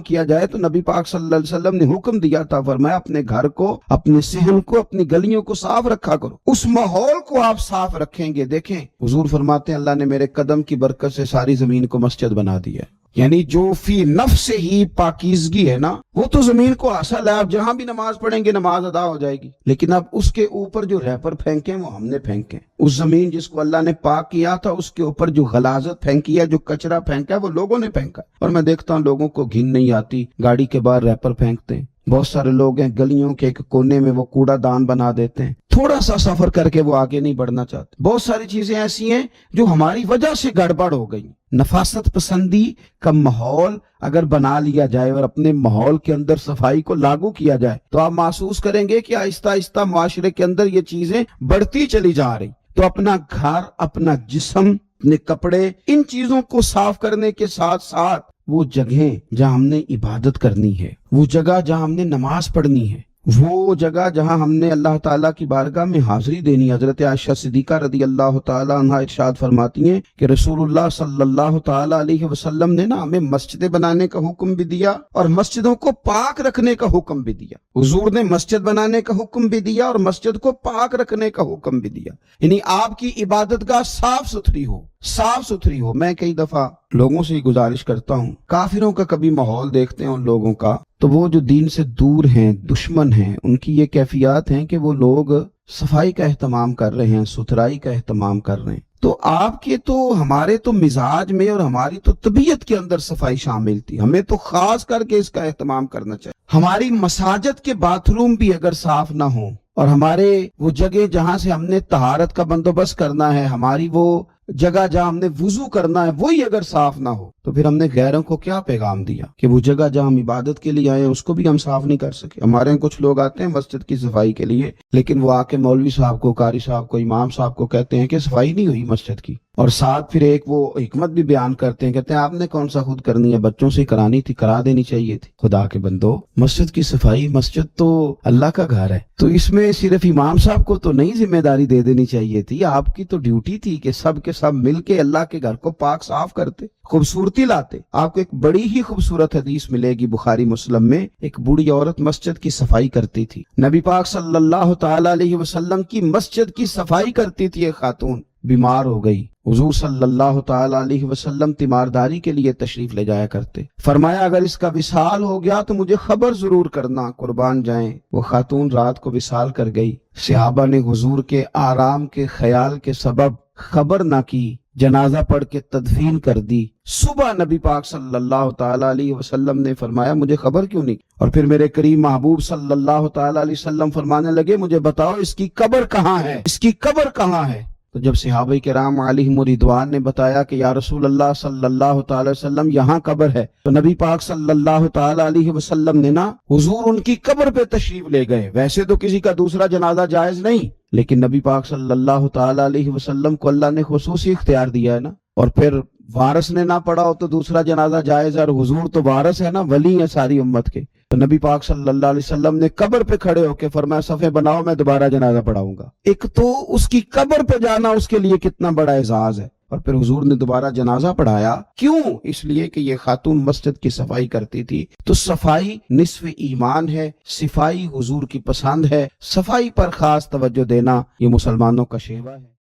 کیا جائے تو نبی پاک صلی اللہ علیہ وسلم نے حکم دیا تھا، فرمایا اپنے گھر کو، اپنے صحن کو، اپنی گلیوں کو صاف رکھا کرو۔ اس ماحول کو آپ صاف رکھیں گے، دیکھیں حضور فرماتے ہیں اللہ نے میرے قدم کی برکت سے ساری زمین کو مسجد بنا دی ہے، یعنی جو فی نفس ہی پاکیزگی ہے نا وہ تو زمین کو حاصل ہے، آپ جہاں بھی نماز پڑھیں گے نماز ادا ہو جائے گی، لیکن اب اس کے اوپر جو ریپر پھینکے وہ ہم نے پھینکے، اس زمین جس کو اللہ نے پاک کیا تھا اس کے اوپر جو غلاظت پھینکی ہے، جو کچرا پھینکا ہے وہ لوگوں نے پھینکا۔ اور میں دیکھتا ہوں لوگوں کو گھن نہیں آتی، گاڑی کے باہر ریپر پھینکتے ہیں، بہت سارے لوگ ہیں گلیوں کے ایک کونے میں وہ کوڑا دان بنا دیتے ہیں، تھوڑا سا سفر کر کے وہ آگے نہیں بڑھنا چاہتے۔ بہت ساری چیزیں ایسی ہیں جو ہماری وجہ سے گڑبڑ ہو گئی۔ نفاست پسندی کا ماحول اگر بنا لیا جائے اور اپنے ماحول کے اندر صفائی کو لاگو کیا جائے تو آپ محسوس کریں گے کہ آہستہ آہستہ معاشرے کے اندر یہ چیزیں بڑھتی چلی جا رہی۔ تو اپنا گھر، اپنا جسم، اپنے کپڑے، ان چیزوں کو صاف کرنے کے ساتھ ساتھ وہ جگہیں جہاں ہم نے عبادت کرنی ہے، وہ جگہ جہاں ہم نے نماز پڑھنی ہے، وہ جگہ جہاں ہم نے اللہ تعالیٰ کی بارگاہ میں حاضری دینی۔ حضرت عائشہ صدیقہ رضی اللہ تعالیٰ عنہ ارشاد فرماتی ہیں کہ رسول اللہ صلی اللہ تعالیٰ علیہ وسلم نے نا ہمیں مسجدیں بنانے کا حکم بھی دیا اور مسجدوں کو پاک رکھنے کا حکم بھی دیا۔ حضور نے مسجد بنانے کا حکم بھی دیا اور مسجد کو پاک رکھنے کا حکم بھی دیا، یعنی آپ کی عبادت گاہ صاف ستھری ہو، صاف ستھری ہو۔ میں کئی دفعہ لوگوں سے گزارش کرتا ہوں، کافروں کا کبھی ماحول دیکھتے ہیں ان لوگوں کا تو وہ جو دین سے دور ہیں، دشمن ہیں، ان کی یہ کیفیات ہیں کہ وہ لوگ صفائی کا اہتمام کر رہے ہیں، ستھرائی کا اہتمام کر رہے ہیں۔ تو آپ کے تو ہمارے تو مزاج میں اور ہماری تو طبیعت کے اندر صفائی شامل تھی، ہمیں تو خاص کر کے اس کا اہتمام کرنا چاہیے۔ ہماری مساجد کے باتھ روم بھی اگر صاف نہ ہوں اور ہمارے وہ جگہ جہاں سے ہم نے طہارت کا بندوبست کرنا ہے، ہماری وہ جگہ جہاں ہم نے وضو کرنا ہے وہی اگر صاف نہ ہو تو پھر ہم نے غیروں کو کیا پیغام دیا کہ وہ جگہ جہاں ہم عبادت کے لیے آئے ہیں اس کو بھی ہم صاف نہیں کر سکے. ہمارے یہاں کچھ لوگ آتے ہیں مسجد کی صفائی کے لیے لیکن وہ آ کے مولوی صاحب کو، قاری صاحب کو، امام صاحب کو کہتے ہیں کہ صفائی نہیں ہوئی مسجد کی، اور ساتھ پھر ایک وہ حکمت بھی بیان کرتے ہیں، کہتے ہیں آپ نے کون سا خود کرنی ہے، بچوں سے کرانی تھی، کرا دینی چاہیے تھی. خدا کے بندو، مسجد کی صفائی، مسجد تو اللہ کا گھر ہے، تو اس میں صرف امام صاحب کو تو نہیں ذمہ داری دے دینی چاہیے تھی، آپ کی تو ڈیوٹی تھی کہ سب کے سب مل کے اللہ کے گھر کو پاک صاف کرتے، خوبصورتی لاتے. آپ کو ایک بڑی ہی خوبصورت حدیث ملے گی بخاری مسلم میں، ایک بوڑھی عورت مسجد کی صفائی کرتی تھی. نبی پاک صلی اللہ تعالی علیہ وسلم کی مسجد کی صفائی کرتی تھی. ایک خاتون بیمار ہو گئی، حضور صلی اللہ تعالی علیہ وسلم تیمارداری کے لیے تشریف لے جایا کرتے. فرمایا اگر اس کا وصال ہو گیا تو مجھے خبر ضرور کرنا، قربان جائیں. وہ خاتون رات کو وصال کر گئی. صحابہ نے حضور کے آرام کے خیال کے سبب خبر نہ کی، جنازہ پڑھ کے تدفین کر دی. صبح نبی پاک صلی اللہ تعالی علیہ وسلم نے فرمایا مجھے خبر کیوں نہیں؟ اور پھر میرے کریم محبوب صلی اللہ تعالی علیہ وسلم فرمانے لگے مجھے بتاؤ اس کی قبر کہاں ہے، اس کی قبر کہاں ہے؟ تو جب صحابہ کرام علیہم رضوان نے بتایا کہ یا رسول اللہ صلی اللہ تعالی وسلم یہاں قبر ہے، تو نبی پاک صلی اللہ تعالی علیہ وسلم نے نا حضور ان کی قبر پہ تشریف لے گئے. ویسے تو کسی کا دوسرا جنازہ جائز نہیں، لیکن نبی پاک صلی اللہ تعالی علیہ وسلم کو اللہ نے خصوصی اختیار دیا ہے نا. اور پھر وارث نے نہ پڑھا ہو تو دوسرا جنازہ جائز ہے، اور حضور تو وارث ہے نا، ولی ہے ساری امت کے. تو نبی پاک صلی اللہ علیہ وسلم نے قبر پہ کھڑے ہو کے فرمایا صفیں بناؤ میں دوبارہ جنازہ پڑھاؤں گا. ایک تو اس کی قبر پہ جانا اس کے لیے کتنا بڑا اعزاز ہے، اور پھر حضور نے دوبارہ جنازہ پڑھایا. کیوں؟ اس لیے کہ یہ خاتون مسجد کی صفائی کرتی تھی. تو صفائی نصف ایمان ہے، صفائی حضور کی پسند ہے، صفائی پر خاص توجہ دینا یہ مسلمانوں کا شیوا ہے.